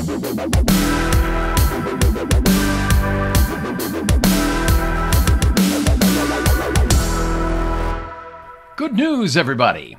Good news, everybody.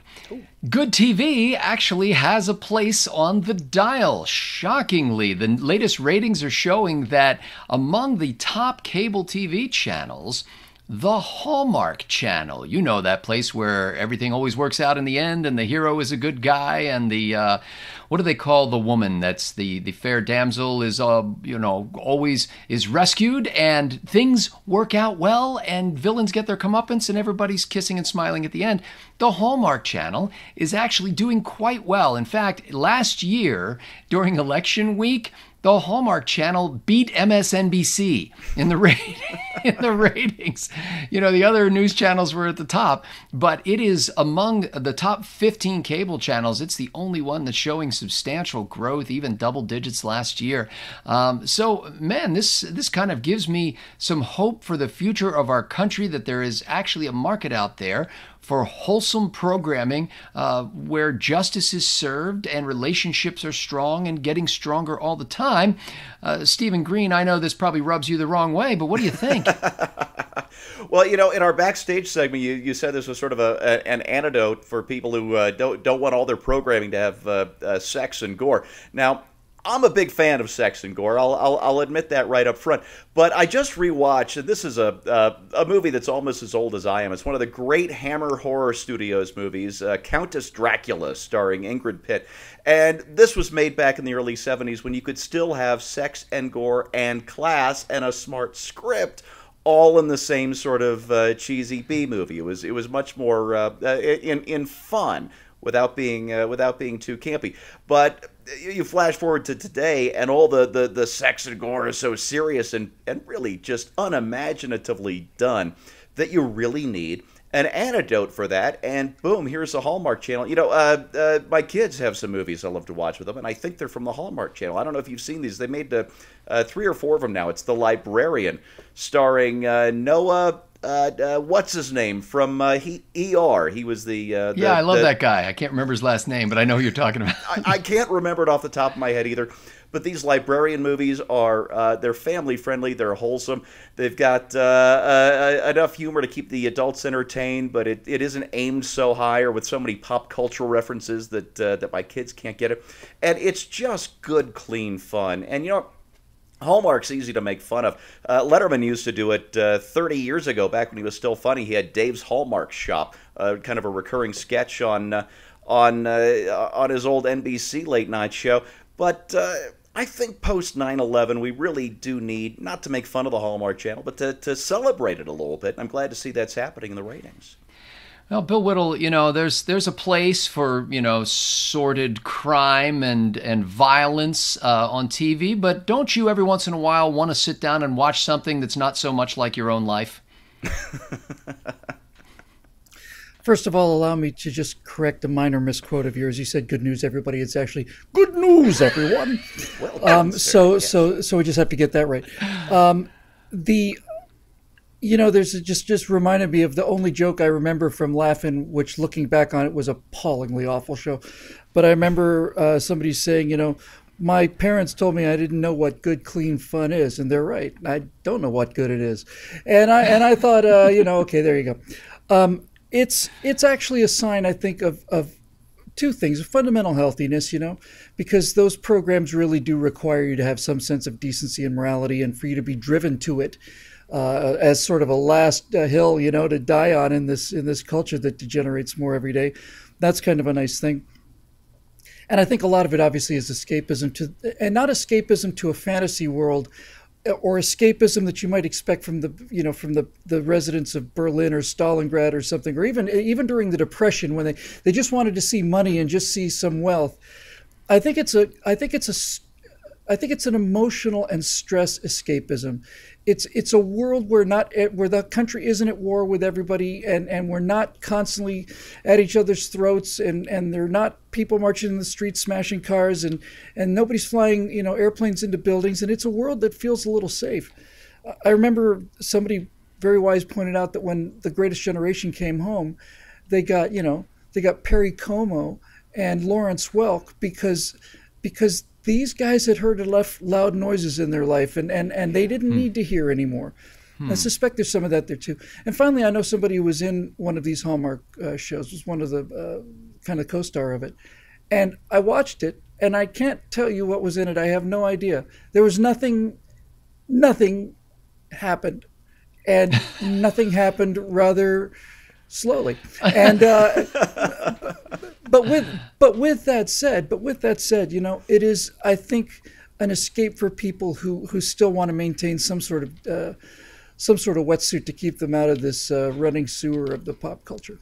Good TV actually has a place on the dial. Shockingly, the latest ratings are showing that among the top cable TV channels, the Hallmark Channel, you know, that place where everything always works out in the end and the hero is a good guy and the, what do they call the woman that's the fair damsel is, always is rescued and things work out well and villains get their comeuppance and everybody's kissing and smiling at the end. The Hallmark Channel is actually doing quite well. In fact, last year during election week, the Hallmark Channel beat MSNBC in the ratings. You know, the other news channels were at the top, but it is among the top 15 cable channels. It's the only one that's showing substantial growth, even double digits last year. So, man, this kind of gives me some hope for the future of our country, that there is actually a market out there for wholesome programming where justice is served and relationships are strong and getting stronger all the time. Stephen Green, I know this probably rubs you the wrong way, but what do you think? Well, you know, in our backstage segment, you said this was sort of an antidote for people who don't want all their programming to have sex and gore. Now, I'm a big fan of sex and gore. I'll admit that right up front. But I just rewatched, and this is a movie that's almost as old as I am. It's one of the great Hammer Horror Studios movies, Countess Dracula, starring Ingrid Pitt. And this was made back in the early 70s when you could still have sex and gore and class and a smart script all in the same sort of cheesy B movie. It was much more in fun without being too campy. But you flash forward to today, and all the sex and gore is so serious and really just unimaginatively done that you really need an antidote for that. And boom, here's the Hallmark Channel. You know, my kids have some movies I love to watch with them, and I think they're from the Hallmark Channel. I don't know if you've seen these. They made 3 or 4 of them now. It's The Librarian, starring Noah. What's his name from ER? He was the I love that guy. I can't remember his last name, but I know who you're talking about. I can't remember it off the top of my head either. But these librarian movies are they're family friendly, they're wholesome. They've got enough humor to keep the adults entertained, but it isn't aimed so high or with so many pop cultural references that my kids can't get it. And it's just good, clean fun. And you know, Hallmark's easy to make fun of. Letterman used to do it 30 years ago, back when he was still funny. He had Dave's Hallmark Shop, kind of a recurring sketch on his old NBC late night show. But I think post 9/11, we really do need, not to make fun of the Hallmark Channel, but to celebrate it a little bit. I'm glad to see that's happening in the ratings. Well, Bill Whittle, you know, there's a place for, you know, sordid crime and violence on TV, but don't you every once in a while want to sit down and watch something that's not so much like your own life? First of all, allow me to just correct a minor misquote of yours. You said "good news, everybody." It's actually "good news, everyone." Well done, sir. Yes. So we just have to get that right. You know, there's just reminded me of the only joke I remember from Laughing, which looking back on it was appallingly awful show. But I remember somebody saying, you know, my parents told me I didn't know what good, clean fun is, and they're right. I don't know what good it is, and I thought, you know, okay, there you go. It's actually a sign, I think, of two things: fundamental healthiness, you know, because those programs really do require you to have some sense of decency and morality, and for you to be driven to it. As sort of a last hill, you know, to die on in this culture that degenerates more every day. That's kind of a nice thing. And I think a lot of it obviously is escapism and not escapism to a fantasy world or escapism that you might expect from the residents of Berlin or Stalingrad or something, or even during the Depression when they just wanted to see money and just see some wealth. I think it's an emotional and stress escapism. It's a world where the country isn't at war with everybody, and we're not constantly at each other's throats, and there are not people marching in the streets smashing cars, and nobody's flying, you know, airplanes into buildings, and it's a world that feels a little safe. I remember somebody very wise pointed out that when The Greatest Generation came home, they got Perry Como and Lawrence Welk because these guys had heard enough loud noises in their life, and they didn't need to hear anymore. I suspect there's some of that there too. And finally, I know somebody who was in one of these Hallmark shows, was one of the kind of co-star of it. And I watched it, and I can't tell you what was in it. I have no idea. There was nothing happened. And nothing happened rather slowly. And but with that said, you know, it is, I think, an escape for people who still want to maintain some sort of wetsuit to keep them out of this running sewer of the pop culture.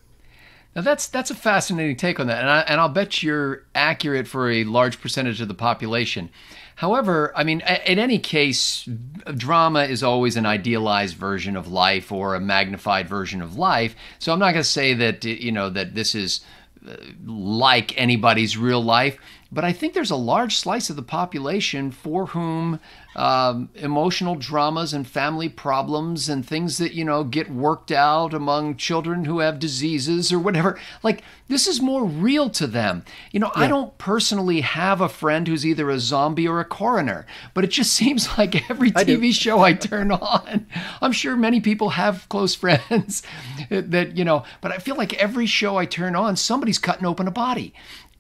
Now that's a fascinating take on that, and I'll bet you're accurate for a large percentage of the population. However, I mean, in any case, drama is always an idealized version of life or a magnified version of life. So I'm not going to say that, you know, that this is like anybody's real life, but I think there's a large slice of the population for whom emotional dramas and family problems and things that, you know, get worked out among children who have diseases or whatever, like, this is more real to them. You know, yeah. I don't personally have a friend who's either a zombie or a coroner, but it just seems like every TV show I turn on, I'm sure many people have close friends that, you know, but I feel like every show I turn on, somebody's cutting open a body.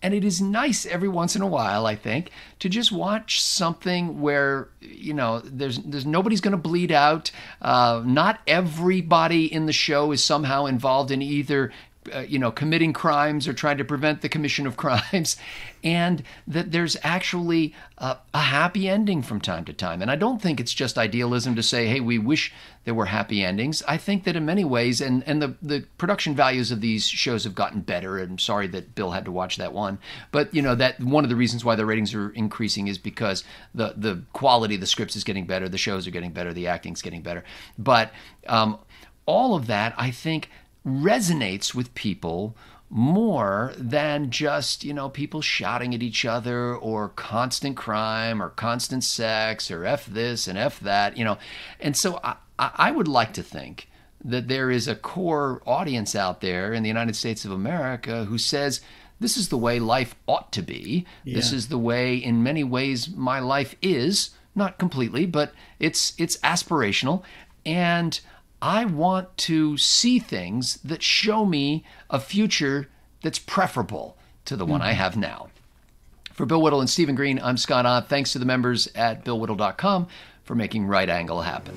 And it is nice every once in a while, I think, to just watch something where, you know, there's nobody's going to bleed out. Not everybody in the show is somehow involved in either, you know, committing crimes or trying to prevent the commission of crimes, and that there's actually a happy ending from time to time. And I don't think it's just idealism to say, hey, we wish there were happy endings. I think that in many ways, and the production values of these shows have gotten better. I'm sorry that Bill had to watch that one. But, you know, that one of the reasons why the ratings are increasing is because the quality of the scripts is getting better, the shows are getting better, the acting's getting better. But all of that, I think, resonates with people more than just, you know, people shouting at each other or constant crime or constant sex or F this and F that, you know. And so I would like to think that there is a core audience out there in the United States of America who says, this is the way life ought to be. Yeah. This is the way, in many ways, my life is. Not completely, but it's aspirational. And I want to see things that show me a future that's preferable to the one I have now. For Bill Whittle and Stephen Green, I'm Scott Ott. Thanks to the members at BillWhittle.com for making Right Angle happen.